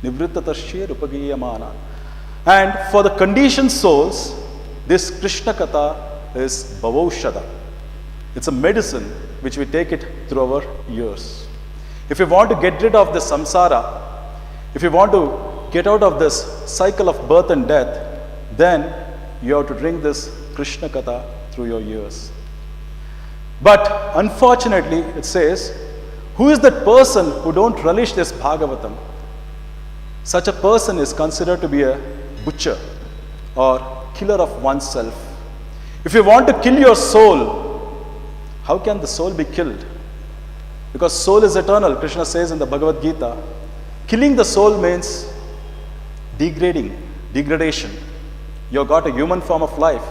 Nivrittatarshir upagiyamana. And for the conditioned souls, this Krishna Katha is bhavaushada. It's a medicine which we take it through our years. If you want to get rid of the samsara, if you want to get out of this cycle of birth and death, then you have to drink this Krishna Katha through your years. But unfortunately, it says, who is that person who don't relish this Bhagavatam? Such a person is considered to be a butcher or killer of oneself. If you want to kill your soul, how can the soul be killed? Because soul is eternal. Krishna says in the Bhagavad Gita, killing the soul means degradation. You have got a human form of life.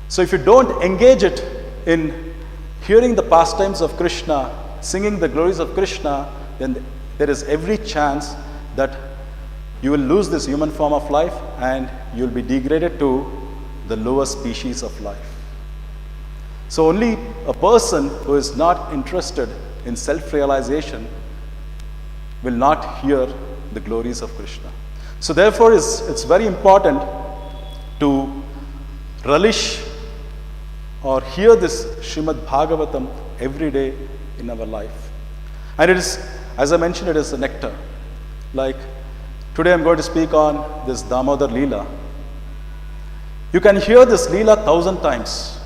So if you don't engage it in hearing the pastimes of Krishna, singing the glories of Krishna, then there is every chance that you will lose this human form of life and you will be degraded to the lower species of life. So only a person who is not interested in self-realization will not hear the glories of Krishna. So therefore, it's very important to relish or hear this Srimad Bhagavatam every day in our life. And it is, as I mentioned, it is a nectar. Like today I'm going to speak on this Damodar Leela. You can hear this Leela 1,000 times.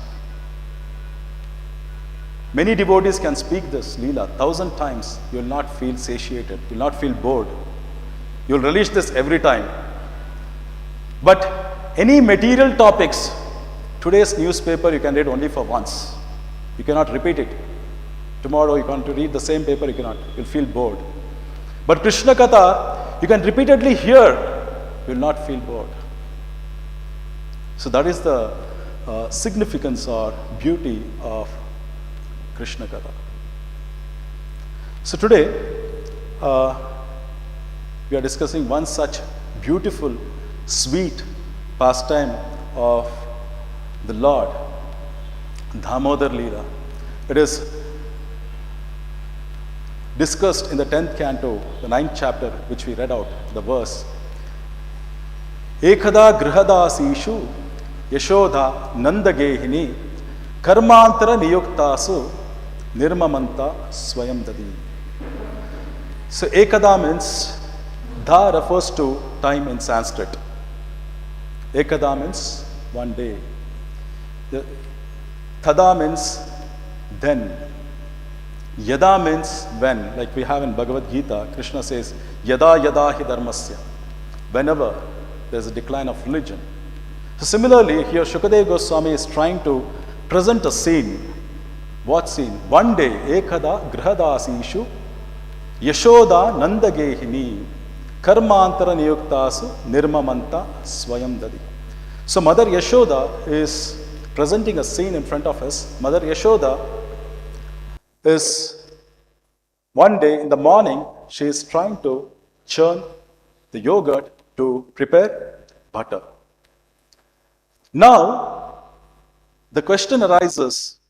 Many devotees can speak this Leela 1,000 times. You will not feel satiated. You will not feel bored. You will relish this every time. But any material topics, today's newspaper you can read only for once. You cannot repeat it. Tomorrow you want to read the same paper, you cannot. You'll feel bored. But Krishna Katha, you can repeatedly hear, you will not feel bored. So that is the significance or beauty of Krishna Katha. So today, we are discussing one such beautiful, sweet pastime of the Lord, Damodar Leela. It is discussed in the 10th canto, the 9th chapter, which we read out, the verse. Ekada grihadasishu yashoda nandagehini karmantara niyuktasu nirmamanta swayam dadi. So ekada means, da refers to time in Sanskrit. Ekada means one day. Tada means then. Yada means when. Like we have in Bhagavad Gita, Krishna says, Yada yada hi dharmasya. Whenever there is a decline of religion. So similarly, here Shukadeva Goswami is trying to present a scene. What scene? One day, ekada grihadasishu yashoda nandagehini karmantara niyuktasu nirmamanta swayam dadi. So Mother Yashoda is presenting a scene in front of us. Mother Yashoda is, one day in the morning, she is trying to churn the yogurt to prepare butter. Now, the question arises,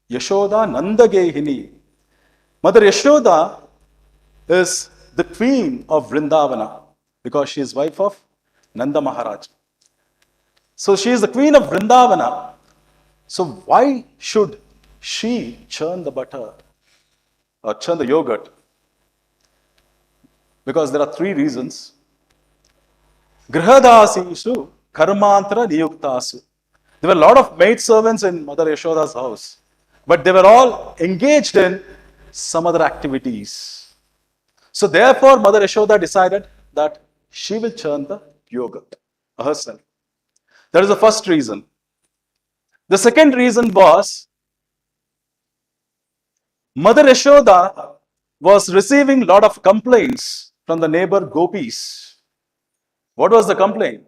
Yashoda Nandagehini. Mother Yashoda is the queen of Vrindavana because she is wife of Nanda Maharaj. So she is the queen of Vrindavana. So why should she churn the butter or churn the yogurt? Because there are three reasons. Grihadasishu karmantara niyuktasu. There were a lot of maid servants in Mother Yashoda's house, but they were all engaged in some other activities. So therefore, Mother Yashoda decided that she will churn the yogurt herself. That is the first reason. The second reason was, Mother Yashoda was receiving a lot of complaints from the neighbor gopis. What was the complaint?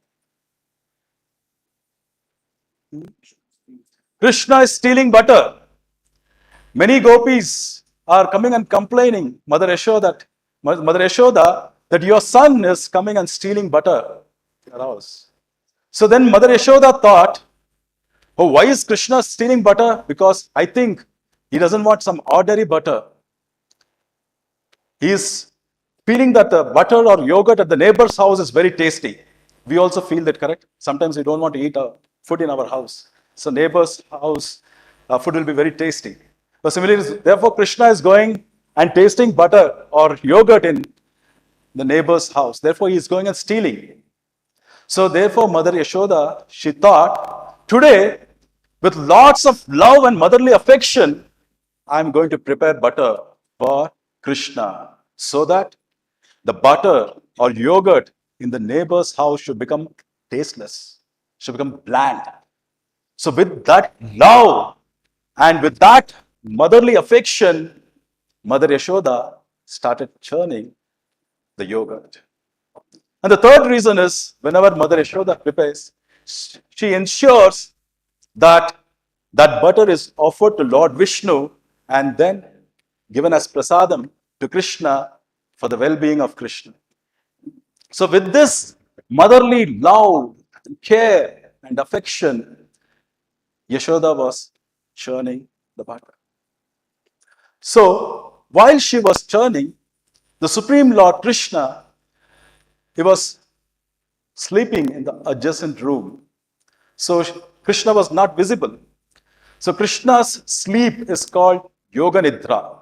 Krishna is stealing butter. Many gopis are coming and complaining, Mother Yashoda, that your son is coming and stealing butter in your house. So then Mother Yashoda thought, oh, why is Krishna stealing butter? Because I think he doesn't want some ordinary butter. He is feeling that the butter or yogurt at the neighbor's house is very tasty. We also feel that, correct? Sometimes we don't want to eat food in our house. So neighbor's house food will be very tasty. So similarly, therefore Krishna is going and tasting butter or yogurt in the neighbor's house. Therefore he is going and stealing. So therefore Mother Yashoda, she thought, today with lots of love and motherly affection, I am going to prepare butter for Krishna so that the butter or yogurt in the neighbor's house should become tasteless, should become bland. So with that love and with that motherly affection, Mother Yashoda started churning the yogurt. And the third reason is, whenever Mother Yashoda prepares, she ensures that that butter is offered to Lord Vishnu and then given as prasadam to Krishna for the well-being of Krishna. So with this motherly love, care and affection, Yashoda was churning the butter. So while she was churning, the Supreme Lord Krishna, he was sleeping in the adjacent room. So Krishna was not visible. So Krishna's sleep is called Yoga Nidra.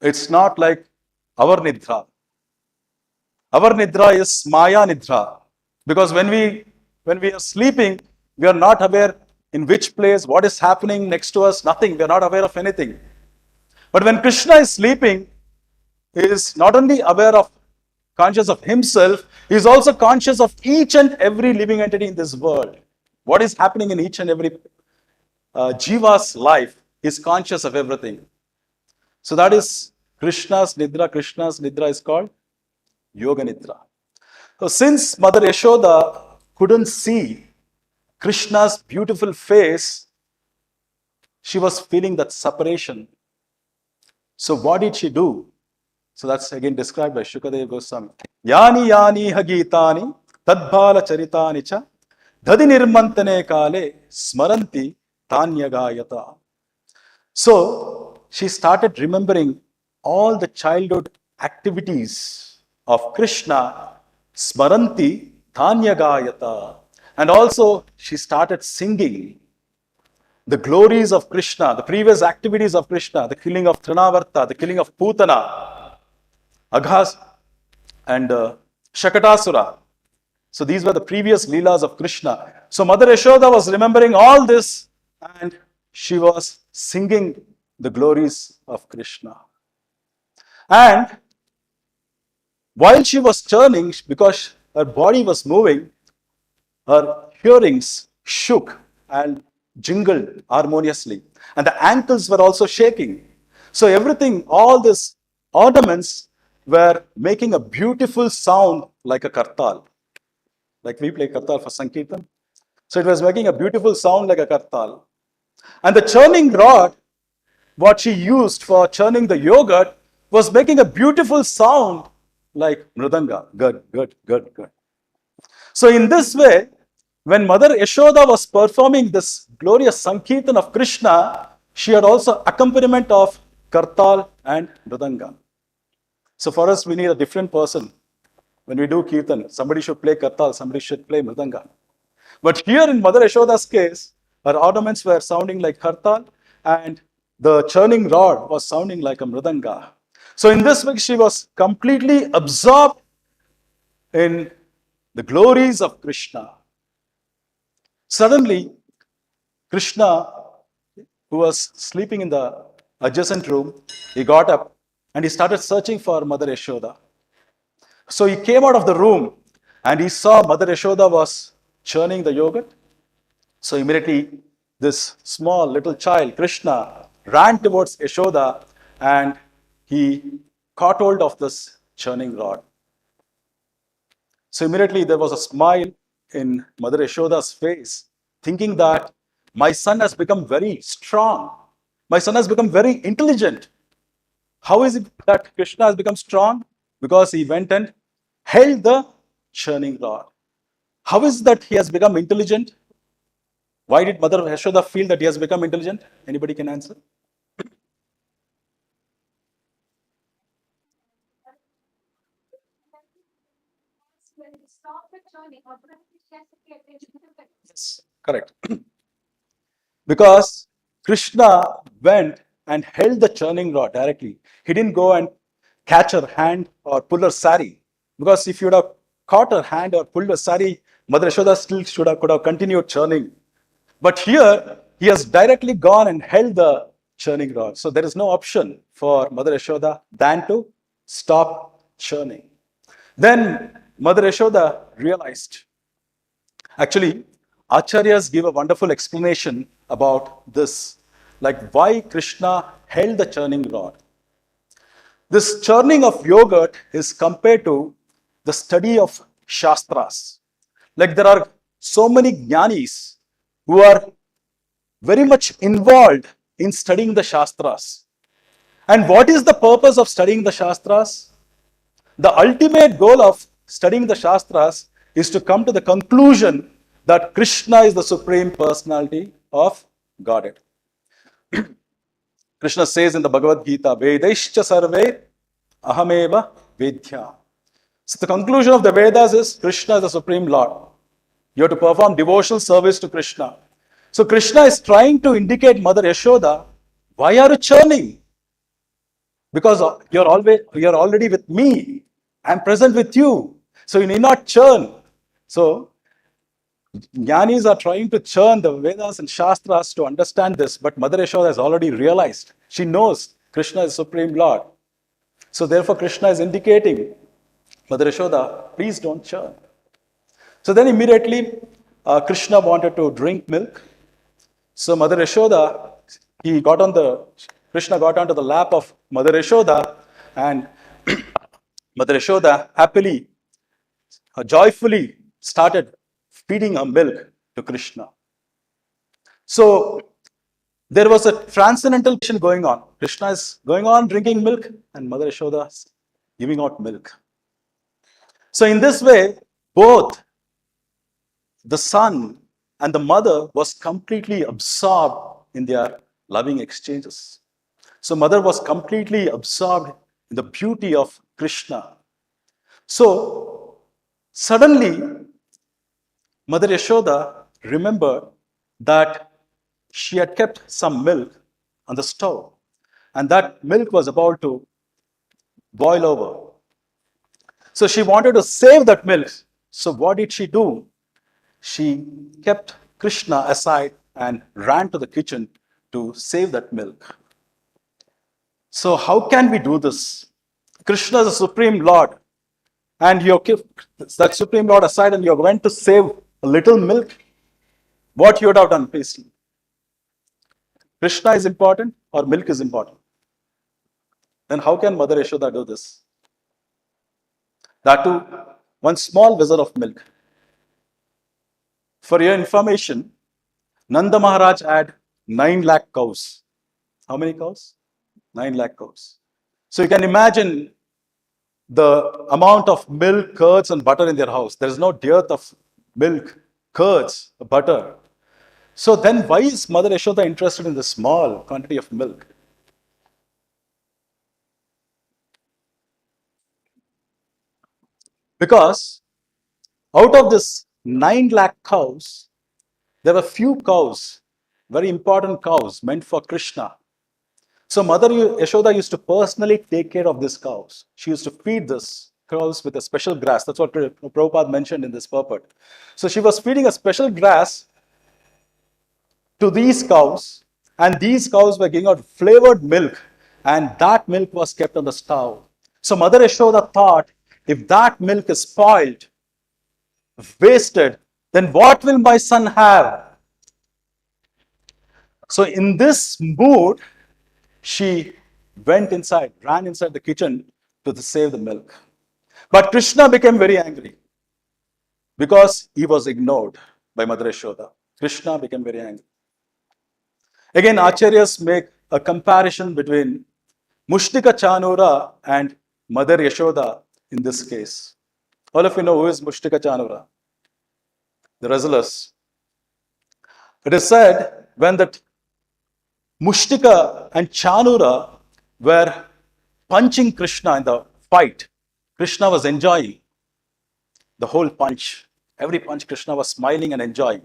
It's not like our Nidra. Our Nidra is Maya Nidra. Because when we are sleeping, we are not aware in which place, what is happening next to us, nothing. We are not aware of anything. But when Krishna is sleeping, he is not only conscious of himself, he is also conscious of each and every living entity in this world. What is happening in each and every Jiva's life, he is conscious of everything. So that is Krishna's Nidra. Krishna's Nidra is called Yoga Nidra. So since Mother Yashoda couldn't see Krishna's beautiful face, she was feeling that separation. So what did she do? So that's again described by Shukadeva Goswami. Yani yani hagitani tadbhala charitani cha dhadi nirmantane kale smaranti tanyagayata. So she started remembering all the childhood activities of Krishna, smaranti tanyagayata. And also she started singing the glories of Krishna, the previous activities of Krishna, the killing of Trinavarta, the killing of Putana, Aghas, and Shakatasura. So these were the previous Leelas of Krishna. So Mother Yashoda was remembering all this and she was singing the glories of Krishna. And while she was churning, because her body was moving, her earrings shook and jingled harmoniously. And the ankles were also shaking. So everything, all these ornaments were making a beautiful sound like a kartal. Like we play kartal for Sankirtan. So it was making a beautiful sound like a kartal. And the churning rod, what she used for churning the yogurt, was making a beautiful sound like mridanga. Good, good, good, good. So in this way, when Mother Yashoda was performing this glorious Sankirtan of Krishna, she had also accompaniment of kartal and mridanga. So for us, we need a different person. When we do Kirtan, somebody should play kartal, somebody should play mridanga. But here in Mother Yashoda's case, her ornaments were sounding like kartal and the churning rod was sounding like a mridanga. So in this way, she was completely absorbed in the glories of Krishna. Suddenly, Krishna, who was sleeping in the adjacent room, he got up and he started searching for Mother Yashoda. So he came out of the room and he saw Mother Yashoda was churning the yogurt. So immediately this small little child, Krishna, ran towards Yashoda and he caught hold of this churning rod. So immediately there was a smile in Mother Yashoda's face, thinking that my son has become very strong. My son has become very intelligent. How is it that Krishna has become strong? Because he went and held the churning rod. How is it that he has become intelligent? Why did Mother Yashoda feel that he has become intelligent? Anybody can answer? Yes, correct. Because Krishna went and held the churning rod directly. He didn't go and catch her hand or pull her sari. Because if you would have caught her hand or pulled her sari, Mother Yashoda still could have continued churning. But here, he has directly gone and held the churning rod. So there is no option for Mother Yashoda than to stop churning. Then Mother Yashoda realized. Actually, Acharyas give a wonderful explanation about this, like why Krishna held the churning rod. This churning of yogurt is compared to the study of Shastras. Like there are so many jnanis who are very much involved in studying the Shastras. And what is the purpose of studying the Shastras? The ultimate goal of studying the Shastras is to come to the conclusion that Krishna is the Supreme Personality of Godhead. Krishna says in the Bhagavad Gita, Vedaischa sarve ahameva vedya. So the conclusion of the Vedas is Krishna is the Supreme Lord. You have to perform devotional service to Krishna. So Krishna is trying to indicate Mother Yashoda, why are you churning? Because you're already with me. I'm present with you. So you need not churn. So Jnanis are trying to churn the Vedas and Shastras to understand this, but Mother Yashoda has already realized. She knows Krishna is Supreme Lord. So therefore Krishna is indicating, Mother Yashoda, please don't churn. So then immediately Krishna wanted to drink milk. So Mother Yashoda, Krishna got onto the lap of Mother Yashoda, and Mother Yashoda happily, joyfully started feeding her milk to Krishna. So there was a transcendental mission going on. Krishna is going on drinking milk, and Mother Yashoda is giving out milk. So in this way, both the son and the mother was completely absorbed in their loving exchanges. So mother was completely absorbed in the beauty of Krishna. So suddenly, Mother Yashoda remembered that she had kept some milk on the stove, and that milk was about to boil over. So she wanted to save that milk. So what did she do? She kept Krishna aside and ran to the kitchen to save that milk. So how can we do this? Krishna is the Supreme Lord, and you kept that Supreme Lord aside and you went to save a little milk. What you would have done, please? Krishna is important or milk is important? Then how can Mother Yashoda do this? That too, one small vessel of milk. For your information, Nanda Maharaj had 9 lakh cows. How many cows? 9 lakh cows. So you can imagine the amount of milk, curds, and butter in their house. There is no dearth of milk, curds, butter. So then why is Mother Yashoda interested in the small quantity of milk? Because out of this 9 lakh cows, there were few cows, very important cows meant for Krishna. So Mother Yashoda used to personally take care of these cows. She used to feed these cows with a special grass. That's what Prabhupada mentioned in this purport. So she was feeding a special grass to these cows, and these cows were giving out flavored milk, and that milk was kept on the stove. So Mother Yashoda thought, if that milk is spoiled, wasted, then what will my son have? So in this mood, she went inside, ran inside the kitchen to save the milk. But Krishna became very angry because he was ignored by Mother Yashoda. Krishna became very angry. Again, Acharyas make a comparison between Mushtika Chanura and Mother Yashoda in this case. All of you know who is Mushtika Chanura? The wrestlers. It is said when that Mushtika and Chanura were punching Krishna in the fight, Krishna was enjoying the whole punch. Every punch Krishna was smiling and enjoying.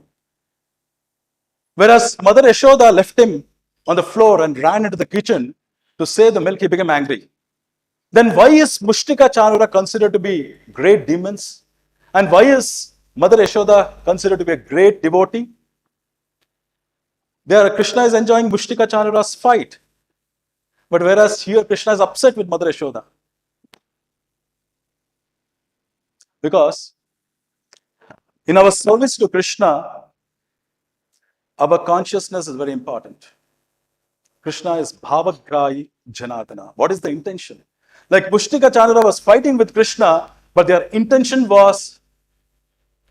Whereas Mother Yashoda left him on the floor and ran into the kitchen to save the milk, he became angry. Then why is Mushtika Chanura considered to be great demons? And why is Mother Yashoda considered to be a great devotee? There Krishna is enjoying Mushtika Chanura's fight. But whereas here Krishna is upset with Mother Yashoda. Because in our service to Krishna, our consciousness is very important. Krishna is Bhavagrahi Janatana. What is the intention? Like Mushtika Chanura was fighting with Krishna, but their intention was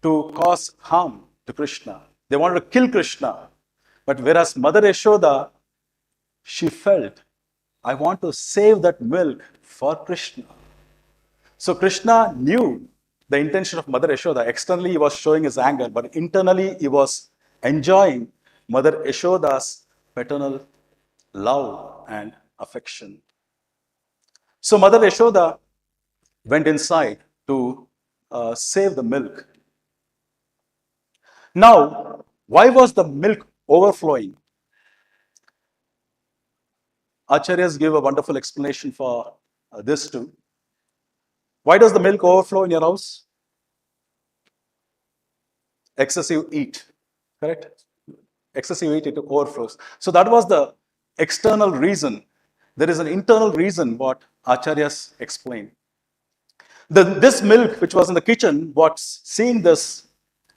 to cause harm to Krishna. They wanted to kill Krishna. But whereas Mother Yashoda, she felt, I want to save that milk for Krishna. So Krishna knew the intention of Mother Yashoda. Externally, he was showing his anger, but internally, he was enjoying Mother Yashoda's paternal love and affection. So Mother Yashoda went inside to save the milk. Now, why was the milk overflowing? Acharyas give a wonderful explanation for this too. Why does the milk overflow in your house? Excessive heat, correct? Excessive heat, it overflows. So that was the external reason. There is an internal reason what Acharyas explained. This milk which was in the kitchen, what's seeing this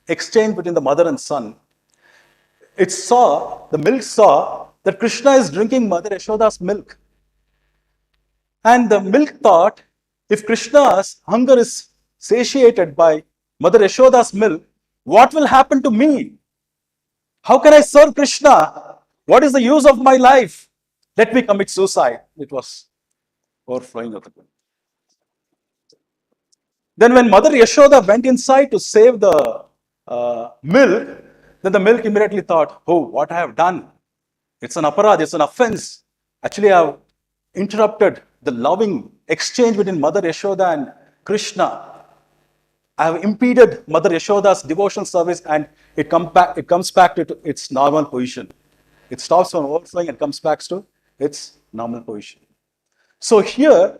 exchange between the mother and son, the milk saw that Krishna is drinking Mother Yashoda's milk. And the milk thought, if Krishna's hunger is satiated by Mother Yashoda's milk, what will happen to me? How can I serve Krishna? What is the use of my life? Let me commit suicide. It was overflowing of the milk. Then when Mother Yashoda went inside to save the milk, then the milk immediately thought, oh, what I have done. It's an aparad, it's an offense. Actually, I have interrupted the loving exchange between Mother Yashoda and Krishna. I have impeded Mother Yashoda's devotional service, and it comes back to its normal position. It stops from overflowing and comes back to its normal position. So here,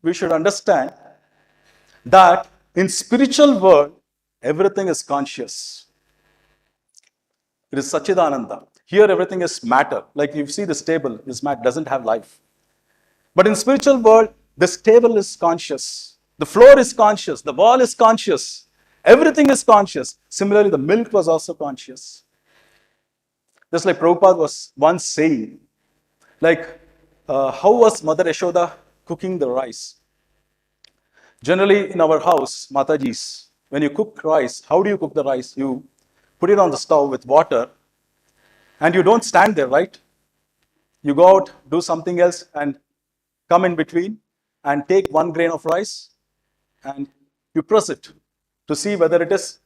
we should understand that in spiritual world, everything is conscious. It is Sachidananda. Here everything is matter. Like you see this table, this mat doesn't have life. But in spiritual world, this table is conscious. The floor is conscious. The wall is conscious. Everything is conscious. Similarly, the milk was also conscious. Just like Prabhupada was once saying, like, how was Mother Yashoda cooking the rice? Generally, in our house, Matajis, when you cook rice, how do you cook the rice? You put it on the stove with water, and you don't stand there, right? You go out, do something else, and come in between, and take 1 grain of rice, and you press it to see whether it is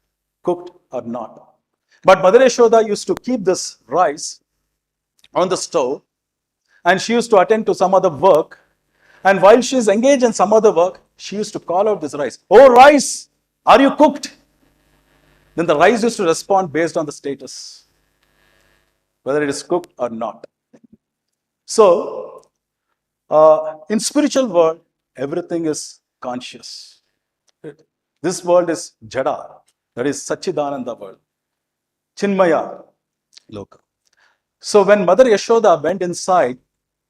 cooked or not. But Mother Yashoda used to keep this rice on the stove, and she used to attend to some other work. And while she is engaged in some other work, she used to call out this rice, "Oh rice, are you cooked?" Then the rice used to respond based on the status, whether it is cooked or not. So, in spiritual world, everything is conscious. This world is Jada, that is Sachidananda world. Chinmaya Loka. So when Mother Yashoda went inside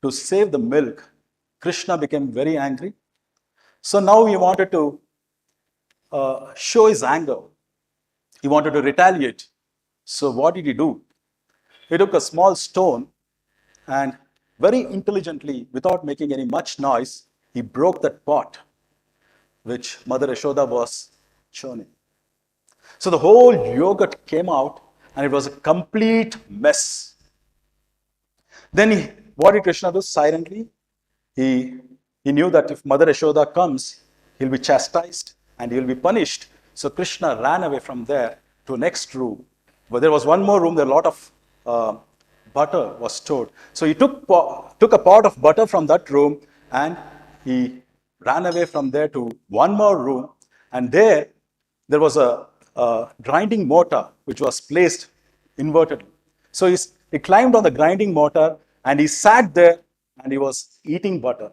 to save the milk, Krishna became very angry. So now he wanted to show his anger. He wanted to retaliate. So what did he do? He took a small stone and very intelligently, without making any much noise, he broke that pot which Mother Yashoda was churning. So the whole yogurt came out and it was a complete mess. Then what did Krishna do? Silently, he knew that if Mother Yashoda comes, he'll be chastised and he'll be punished. So Krishna ran away from there to next room. But there was one more room, there a lot of butter was stored. So he took a pot of butter from that room and he ran away from there to one more room. And there was a grinding mortar which was placed inverted. So he climbed on the grinding mortar and he sat there and he was eating butter.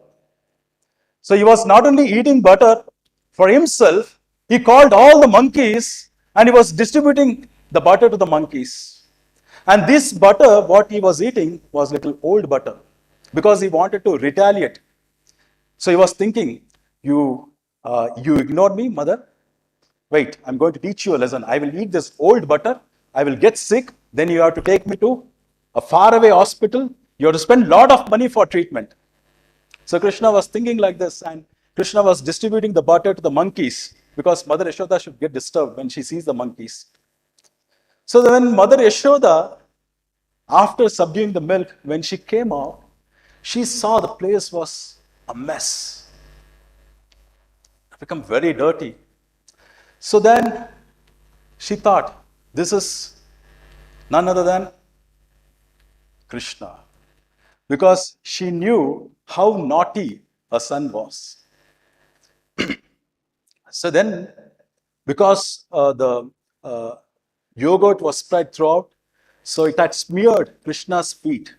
So he was not only eating butter for himself, he called all the monkeys and he was distributing the butter to the monkeys. And this butter, what he was eating, was little old butter because he wanted to retaliate. So he was thinking, you ignored me, mother? Wait, I'm going to teach you a lesson. I will eat this old butter. I will get sick. Then you have to take me to a faraway hospital. You have to spend a lot of money for treatment. So Krishna was thinking like this, and Krishna was distributing the butter to the monkeys because Mother Yashoda should get disturbed when she sees the monkeys. So when Mother Yashoda, after subduing the milk, when she came out, she saw the place was a mess. It became very dirty. So then she thought, this is none other than Krishna. Because she knew how naughty her son was. So then, because the yogurt was spread throughout, so it had smeared Krishna's feet.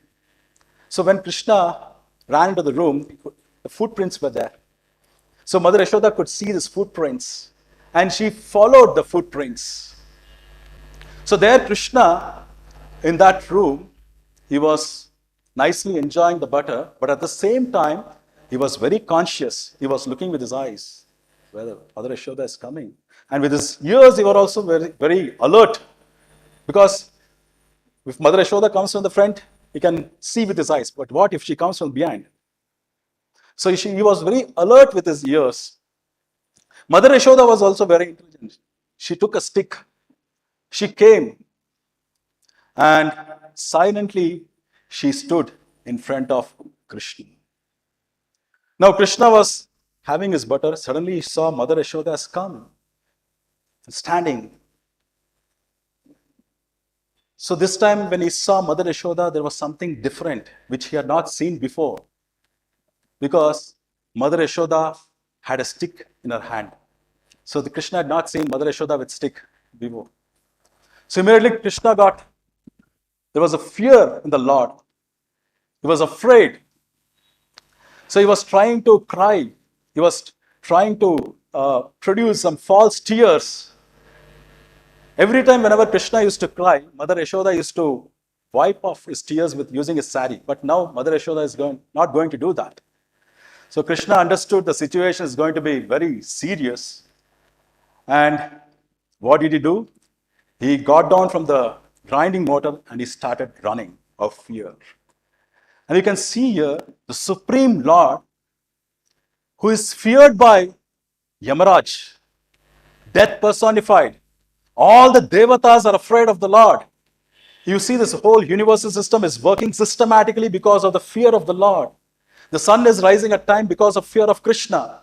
So when Krishna ran into the room, the footprints were there. So Mother Yashoda could see these footprints and she followed the footprints. So there Krishna, in that room, he was nicely enjoying the butter, but at the same time, he was very conscious. He was looking with his eyes whether Mother Yashoda is coming. And with his ears, he was also very, very alert. Because if Mother Yashoda comes from the front, he can see with his eyes. But what if she comes from behind? So he was very alert with his ears. Mother Yashoda was also very intelligent. She took a stick. She came and silently she stood in front of Krishna. Now Krishna was having his butter. Suddenly he saw Mother Yashoda has come, standing. So this time when he saw Mother Yashoda, there was something different which he had not seen before. Because Mother Yashoda had a stick in her hand. So the Krishna had not seen Mother Yashoda with stick before. So immediately Krishna there was a fear in the Lord. He was afraid. So he was trying to cry. He was trying to produce some false tears. Every time whenever Krishna used to cry, Mother Yashoda used to wipe off his tears with using his sari. But now Mother Yashoda is not going to do that. So Krishna understood the situation is going to be very serious. And what did he do? He got down from the grinding mortar and he started running of fear. And you can see here the Supreme Lord who is feared by Yamaraj, death personified. All the devatas are afraid of the Lord. You see this whole universal system is working systematically because of the fear of the Lord. The sun is rising at time because of fear of Krishna.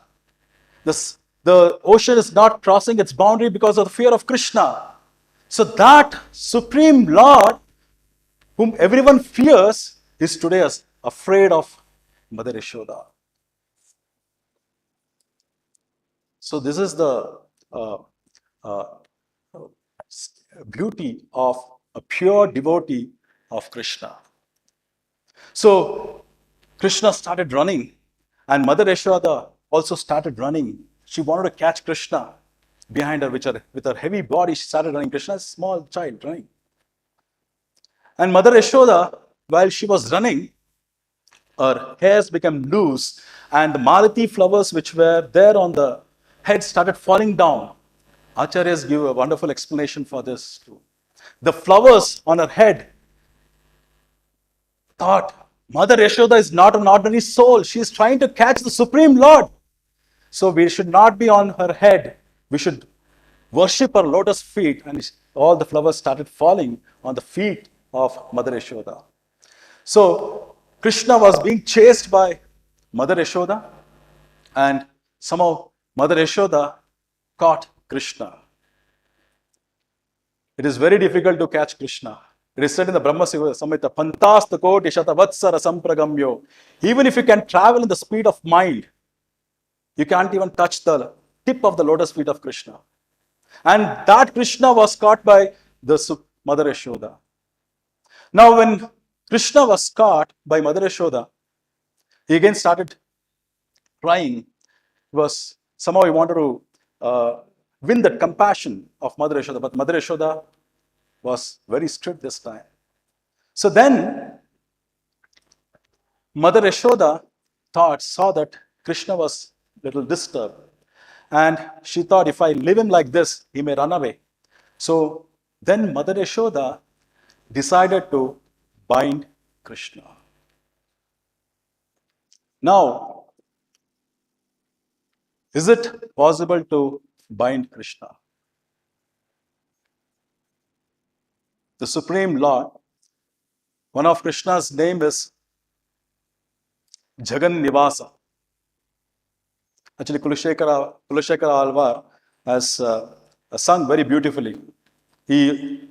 The ocean is not crossing its boundary because of the fear of Krishna. So that Supreme Lord, whom everyone fears, is today afraid of Mother Yashoda. So this is the beauty of a pure devotee of Krishna. So Krishna started running and Mother Yashoda also started running. She wanted to catch Krishna behind her with her heavy body. She started running. Krishna is a small child running. And Mother Yashoda, while she was running, her hairs became loose and the malati flowers which were there on the head started falling down. Acharyas give a wonderful explanation for this too. The flowers on her head thought, Mother Yashoda is not an ordinary soul. She is trying to catch the Supreme Lord. So we should not be on her head. We should worship her lotus feet. And all the flowers started falling on the feet of Mother Yashoda. So Krishna was being chased by Mother Yashoda. And somehow Mother Yashoda caught Krishna. It is very difficult to catch Krishna. It is said in the Brahma Samhita, Pantasta koti shatavatsara sampragamyo. Even if you can travel in the speed of mind, you can't even touch the tip of the lotus feet of Krishna. And that Krishna was caught by the Mother Yashoda. Now when Krishna was caught by Mother Yashoda, he again started crying. Was somehow he wanted to win that compassion of Mother Yashoda, but Mother Yashoda was very strict this time. So then Mother Yashoda saw that Krishna was a little disturbed, and she thought, if I leave him like this, he may run away. So then Mother Yashoda decided to bind Krishna. Now, is it possible to bind Krishna? The Supreme Lord, one of Krishna's name is Jagan Nivasa. Actually, Kulashekara Alvar has sung very beautifully. He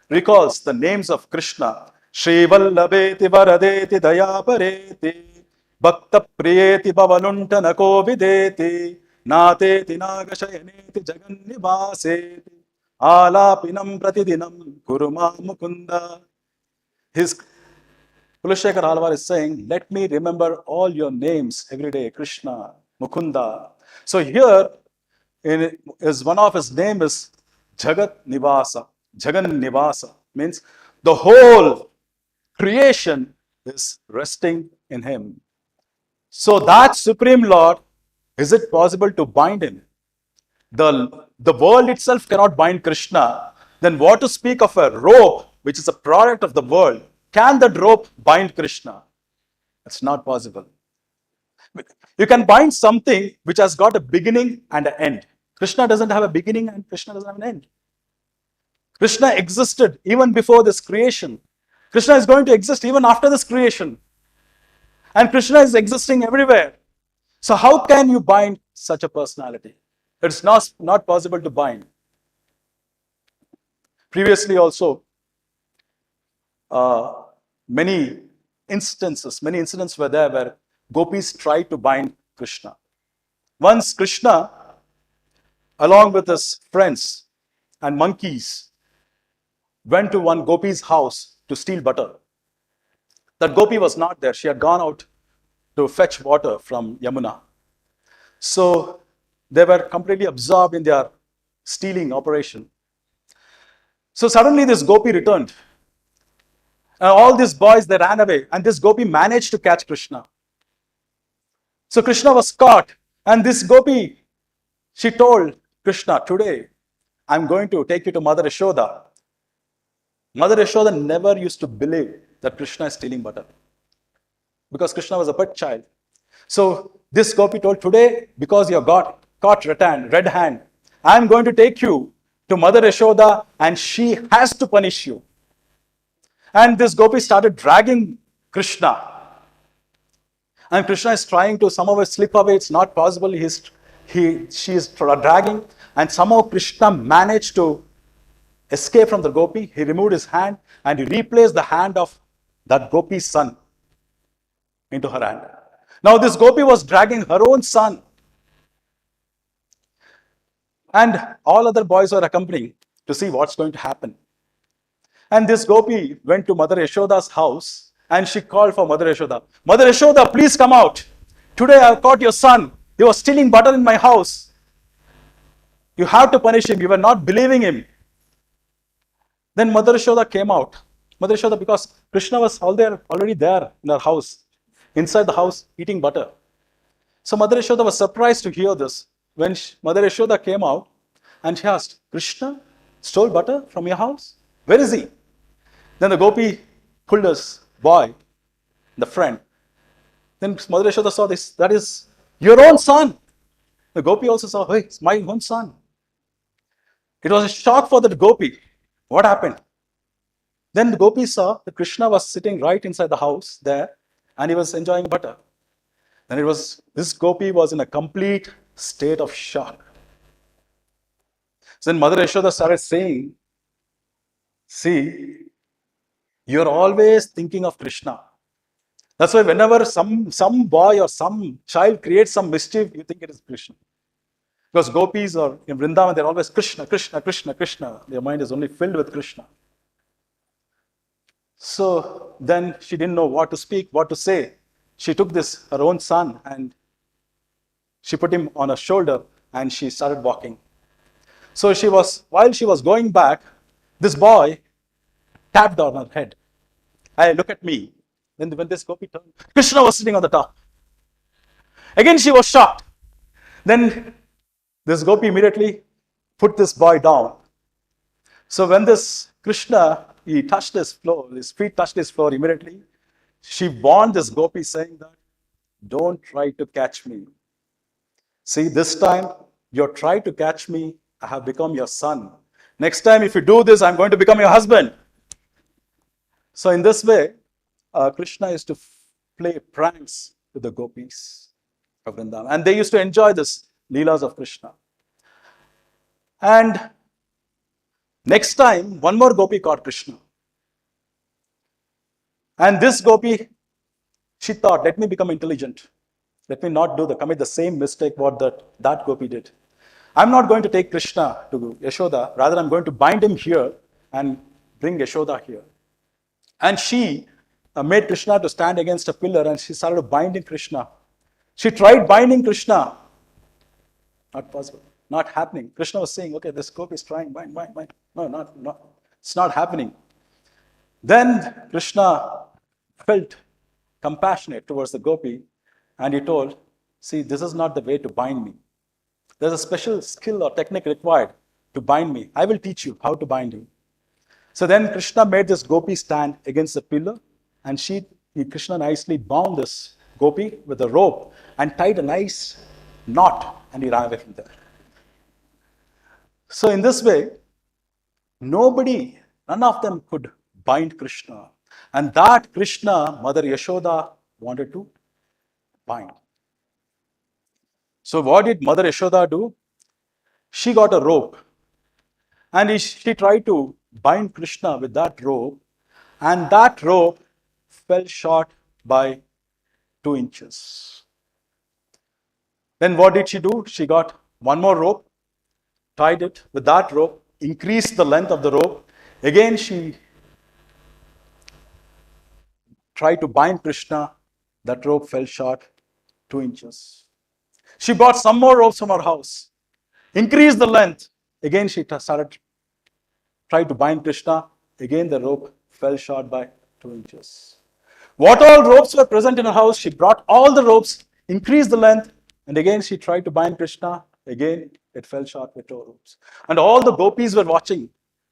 recalls the names of Krishna. Shri Vallabheti Varadeti Dayapareti Bhakta Priyeti Bhavanuntana Kovideti Nateti Nagashayaneti Jagan Nivaseti Alapinam Pratidinam Kuruma Mukunda. His Kulashekar Alvar is saying, let me remember all your names every day, Krishna, Mukunda. So here, one of his name is Jagat Nivasa. Jagan Nivasa means the whole creation is resting in him. So that Supreme Lord, is it possible to bind him? The world itself cannot bind Krishna. Then what to speak of a rope, which is a product of the world? Can that rope bind Krishna? It's not possible. You can bind something which has got a beginning and an end. Krishna doesn't have a beginning and Krishna doesn't have an end. Krishna existed even before this creation. Krishna is going to exist even after this creation. And Krishna is existing everywhere. So how can you bind such a personality? It's not possible to bind. Previously also, many incidents were there where gopis tried to bind Krishna. Once Krishna, along with his friends and monkeys, went to one gopi's house to steal butter. That gopi was not there. She had gone out to fetch water from Yamuna. So they were completely absorbed in their stealing operation. So suddenly this gopi returned. And all these boys, they ran away. And this gopi managed to catch Krishna. So Krishna was caught. And this gopi, she told Krishna, today I'm going to take you to Mother Yashoda. Mother Yashoda never used to believe that Krishna is stealing butter, because Krishna was a pet child. So this gopi told, today, because you got caught red hand, I'm going to take you to Mother Yashoda and she has to punish you. And this gopi started dragging Krishna. And Krishna is trying to somehow slip away. It's not possible. She is dragging. And somehow Krishna managed to escape from the gopi. He removed his hand and he replaced the hand of that gopi's son into her hand. Now this gopi was dragging her own son. And all other boys were accompanying to see what's going to happen. And this gopi went to Mother Yashoda's house and she called for Mother Yashoda. Mother Yashoda, please come out. Today I have caught your son. He was stealing butter in my house. You have to punish him. You were not believing him. Then Mother Yashoda came out. Mother Yashoda, because Krishna was already there in her house, inside the house, eating butter. So Mother Yashoda was surprised to hear this. When Mother Yashoda came out and she asked, Krishna stole butter from your house? Where is he? Then the gopi pulled his boy, the friend. Then Mother Yashoda saw this. That is your own son. The gopi also saw, hey, it's my own son. It was a shock for the gopi. What happened? Then the gopi saw that Krishna was sitting right inside the house there and he was enjoying butter. Then this gopi was in a complete state of shock. So then Mother Yashoda started saying, see, you're always thinking of Krishna. That's why whenever some boy or some child creates some mischief, you think it is Krishna. Because gopis are in Vrindavan, they're always Krishna, Krishna, Krishna, Krishna. Their mind is only filled with Krishna. So then she didn't know what to speak, what to say. She took her own son, and she put him on her shoulder, and she started walking. So while she was going back, this boy tapped on her head. Hey, look at me. Then when this gopi turned, Krishna was sitting on the top. Again, she was shocked. Then this gopi immediately put this boy down. So when this Krishna, he touched his floor, his feet touched his floor immediately, she warned this gopi saying that, don't try to catch me. See, this time you try to catch me, I have become your son. Next time if you do this, I'm going to become your husband. So in this way, Krishna used to play pranks with the gopis of Vrindavan. And they used to enjoy this leelas of Krishna. And next time, one more gopi caught Krishna. And this gopi, she thought, let me become intelligent. Let me not commit the same mistake what that gopi did. I'm not going to take Krishna to Yashoda. Rather, I'm going to bind him here and bring Yashoda here. And she made Krishna to stand against a pillar, and she started binding Krishna. She tried binding Krishna. Not possible. Not happening. Krishna was saying, okay, this gopi is trying, bind. No. It's not happening. Then Krishna felt compassionate towards the gopi, and he told, see, this is not the way to bind me. There's a special skill or technique required to bind me. I will teach you how to bind you. So then Krishna made this gopi stand against the pillar, and Krishna nicely bound this gopi with a rope and tied a nice knot, and he ran away from there. So in this way, none of them could bind Krishna. And that Krishna, Mother Yashoda wanted to bind. So what did Mother Yashoda do? She got a rope, and she tried to bind Krishna with that rope, and that rope fell short by 2 inches. Then what did she do? She got one more rope, tied it with that rope, increased the length of the rope. Again, she tried to bind Krishna. That rope fell short 2 inches. She bought some more ropes from her house, increased the length. Again, she tried to bind Krishna. Again, the rope fell short by 2 inches. What all ropes were present in her house, she brought all the ropes, increased the length, and again she tried to bind Krishna. Again, it fell short by 2 ropes. And all the gopis were watching,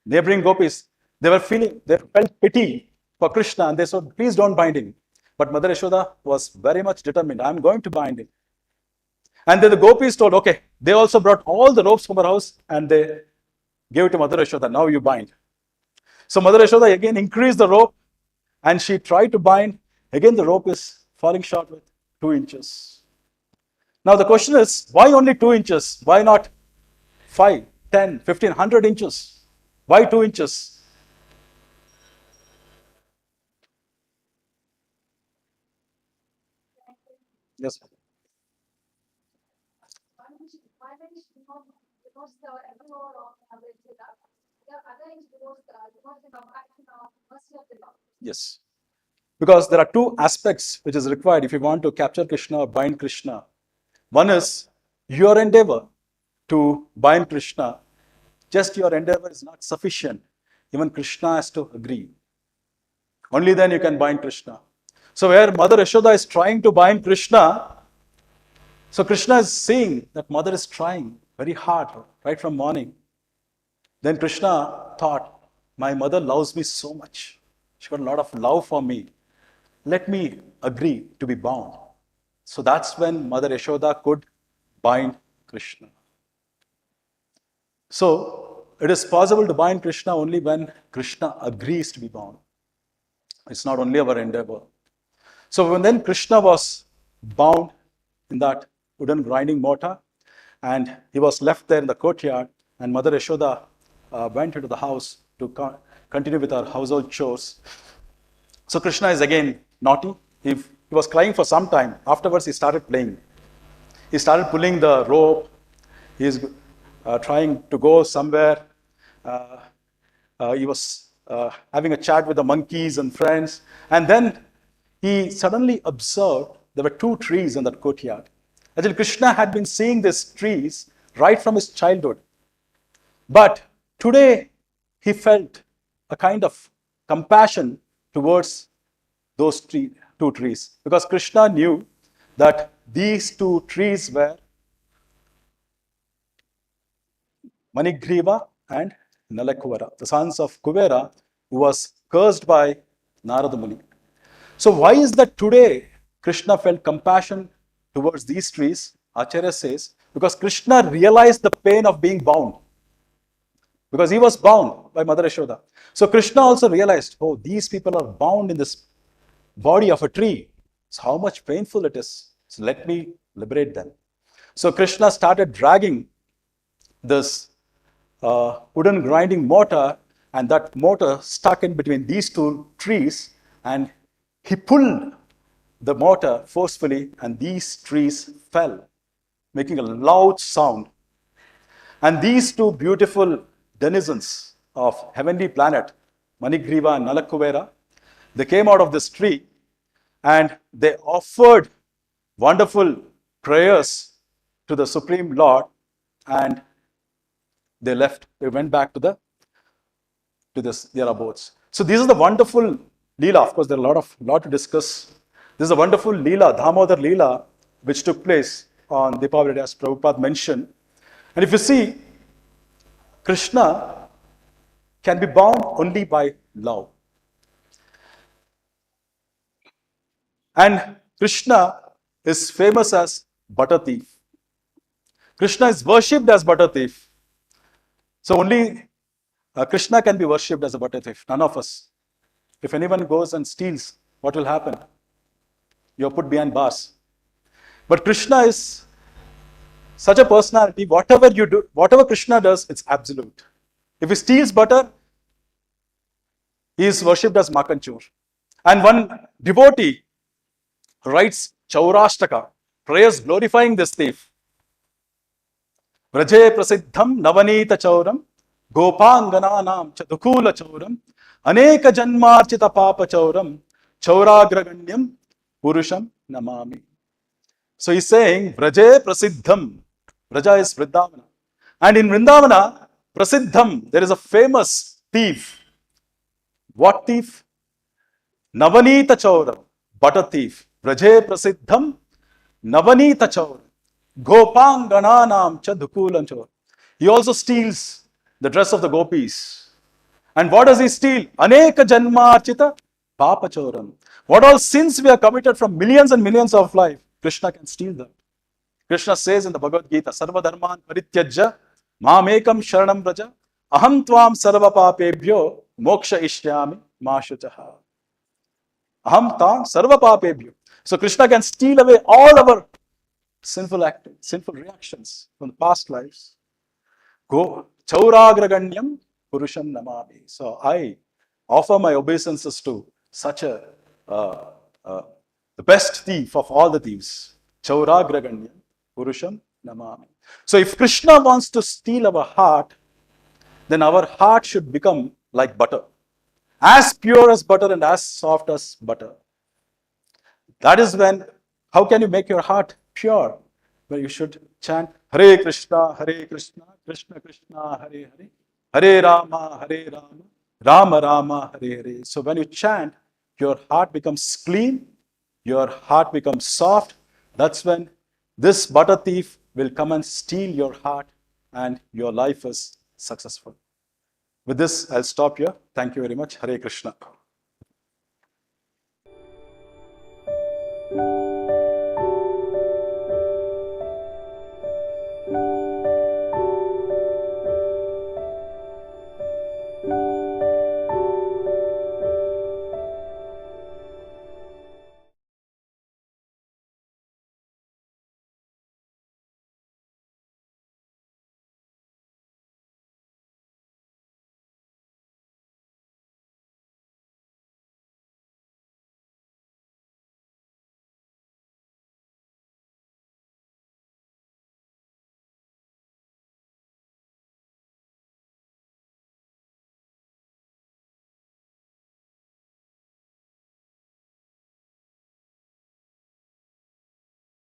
neighboring gopis. They felt pity for Krishna, and they said, please don't bind him. But Mother Yashoda was very much determined, I'm going to bind him. And then the gopis told, okay, they also brought all the ropes from her house, and they gave it to Mother Yashoda, now you bind. So Mother Yashoda again increased the rope, and she tried to bind. Again, the rope is falling short with 2 inches. Now the question is, why only 2 inches? Why not 5, 10, 15, 100 inches? Why 2 inches? Yes. Yes. Because there are 2 aspects which is required if you want to capture Krishna or bind Krishna. One is your endeavor to bind Krishna. Just your endeavor is not sufficient. Even Krishna has to agree. Only then you can bind Krishna. So where Mother Yashoda is trying to bind Krishna, so Krishna is seeing that mother is trying very hard right from morning. Then Krishna thought, my mother loves me so much. She got a lot of love for me. Let me agree to be bound. So that's when Mother Yashoda could bind Krishna. So it is possible to bind Krishna only when Krishna agrees to be bound. It's not only our endeavor. So when then Krishna was bound in that wooden grinding mortar, and he was left there in the courtyard, and Mother Yashoda went into the house to continue with her household chores. So Krishna is again naughty. He was crying for some time. Afterwards, he started playing. He started pulling the rope. He is trying to go somewhere. He was having a chat with the monkeys and friends. And then he suddenly observed there were two trees in that courtyard. Actually, Krishna had been seeing these trees right from his childhood. But today, he felt a kind of compassion towards those two trees. Because Krishna knew that these two trees were Manigriva and Nalakuvara, the sons of Kuvera, who was cursed by Narada Muni. So why is that today Krishna felt compassion towards these trees? Acharya says, because Krishna realized the pain of being bound. Because he was bound by Mother Yashoda. So Krishna also realized, oh, these people are bound in this body of a tree. So how much painful it is. So let me liberate them. So Krishna started dragging this wooden grinding mortar, and that mortar stuck in between these two trees, and he pulled the mortar forcefully, and these trees fell, making a loud sound. And these two beautiful denizens of heavenly planet, Manigriva and Nalakuvera, they came out of this tree and they offered wonderful prayers to the Supreme Lord, and they left. They went back to their abodes. So this is the wonderful Leela. Of course, there are a lot to discuss. This is a wonderful Leela, Damodar Leela, which took place on Deepavali, as Prabhupada mentioned. And if you see, Krishna can be bound only by love. And Krishna is famous as butter thief. Krishna is worshipped as butter thief. So only Krishna can be worshipped as a butter thief, none of us. If anyone goes and steals, what will happen? You're put behind bars. But Krishna is such a personality, whatever you do, whatever Krishna does, it's absolute. If he steals butter, he is worshipped as Makanchur. And one devotee writes Chaurashtaka, prayers glorifying this thief. Vraje prasiddham navanita chauram, gopangananam chadukula chauram, aneka janmarchita papa chauram, chauragraganyam purusham namami. So he's saying, Vraje prasiddham. Vraja is Vrindavana. And in Vrindavana, prasiddham, there is a famous thief. What thief? Navanita chauram, butter thief. Vraje prasiddham, navanita chauram. Gopangananam chadukulam chauram. He also steals the dress of the gopis. And what does he steal? Aneka janmarchita papa chauram. What all sins we have committed from millions and millions of life, Krishna can steal them. Krishna says in the Bhagavad Gita, Sarva dharman parityajya mamekam sharanam vraja aham tvam sarva papebhyo moksha ishyami ma shuchaha. Aham tvam sarva papebhyo. So Krishna can steal away all our sinful actions, sinful reactions from the past lives. Go chauragraganyam purusham namami. So I offer my obeisances to such the best thief of all the thieves. Chauragraganyam purusham namami. So if Krishna wants to steal our heart, then our heart should become like butter. As pure as butter and as soft as butter. That is when, how can you make your heart pure? Well, you should chant Hare Krishna, Krishna Krishna, Hare Hare, Hare Rama, Rama Rama, Hare Hare. So when you chant, your heart becomes clean, your heart becomes soft. That's when this butter thief will come and steal your heart and your life is successful. With this, I'll stop here. Thank you very much. Hare Krishna.